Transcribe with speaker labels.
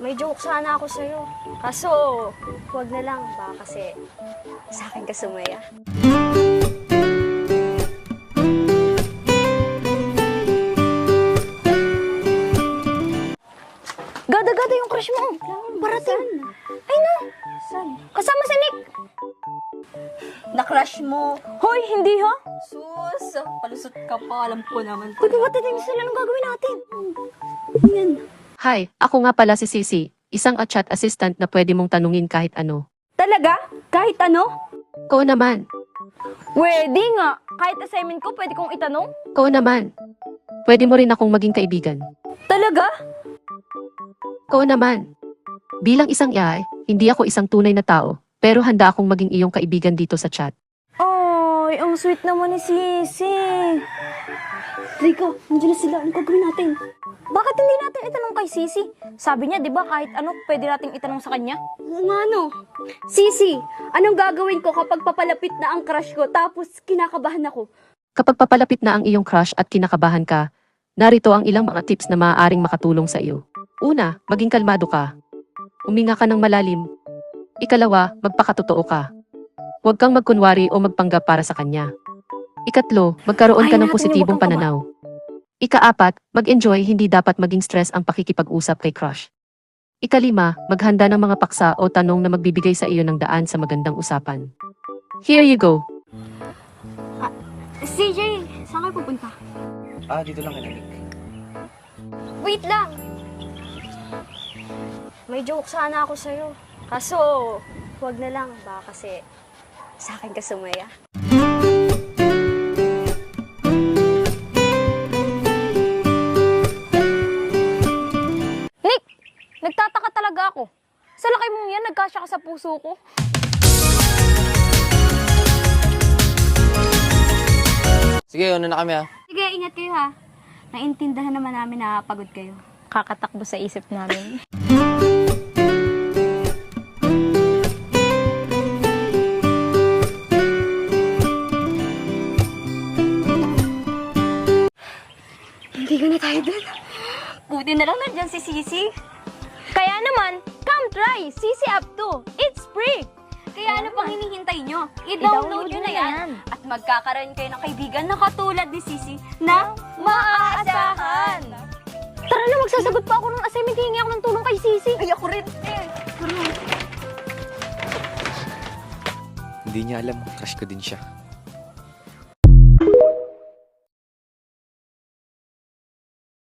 Speaker 1: May joke sana ako sa'yo. Kaso, huwag na lang. Baka kasi sa akin ka sumaya. Gada-gada yung crush mo. Parating. Ay no. Saan? Kasama si Nick.
Speaker 2: Na-crush mo.
Speaker 1: Hoy, hindi ha?
Speaker 2: Sus, palusot ka pa. Alam ko naman.
Speaker 1: Uy, kumatating sila. Anong gagawin natin?
Speaker 2: Yan.
Speaker 3: Hi, ako nga pala si Sisi, isang chat assistant na pwede mong tanungin kahit ano.
Speaker 1: Talaga? Kahit ano?
Speaker 3: Koo naman,
Speaker 1: Pwede nga. Kahit assignment ko, pwede kong itanong?
Speaker 3: koo naman. Pwede mo rin akong maging kaibigan.
Speaker 1: Talaga?
Speaker 3: Koo naman. Bilang isang AI, hindi ako isang tunay na tao, pero handa akong maging iyong kaibigan dito sa chat.
Speaker 1: Ay, ang sweet naman ni Sisi. Rico, nandiyan na sila. Anong gagawin natin? Bakit hindi natin itanong kay Sisi? Sabi niya, di ba, kahit ano, pwede nating itanong sa kanya?
Speaker 2: Oo nga no. Sisi, anong gagawin ko kapag papalapit na ang crush ko tapos kinakabahan ako?
Speaker 3: Kapag papalapit na ang iyong crush at kinakabahan ka, narito ang ilang mga tips na maaaring makatulong sa iyo. Una, maging kalmado ka. Uminga ka ng malalim. Ikalawa, magpakatotoo ka. Huwag kang magkunwari o magpanggap para sa kanya. Ikatlo, magkaroon ka
Speaker 1: Ayaw
Speaker 3: ng
Speaker 1: natin
Speaker 3: positibong
Speaker 1: yung magkakaba.
Speaker 3: pananaw. Ikaapat, mag-enjoy, hindi dapat maging stress ang pakikipag-usap kay crush. Ikalima, maghanda ng mga paksa o tanong na magbibigay sa iyo ng daan sa magandang usapan. Here you go.
Speaker 1: CJ, saan kayo pupunta?
Speaker 4: Dito lang kay Nick.
Speaker 1: Wait lang! May joke sana ako sa'yo. Kaso, huwag na lang. Baka kasi sa akin ka sumaya. Nick! Nagtataka talaga ako. Sa laki mong yan, nagkasya ka sa puso ko.
Speaker 4: Sige, una na kami
Speaker 2: Sige, ingat kayo ha. Naintindahan naman namin na pagod kayo.
Speaker 1: Kakatakbo sa isip namin.
Speaker 2: Hindi na tayo dun. Buti na lang nandiyan si Sisi.
Speaker 1: Kaya naman, come try! Sisi Up 2! It's free!
Speaker 2: Kaya ano pang hinihintay nyo? I-download nyo na yan. At magkakaroon kayo ng kaibigan na katulad ni Sisi na maaasahan.
Speaker 1: Tara na, magsasagot pa ako ng assignment. Hihingi ako ng tulong kay Sisi.
Speaker 2: Ay, ako rin.
Speaker 4: Hindi niya alam, crush ko din siya.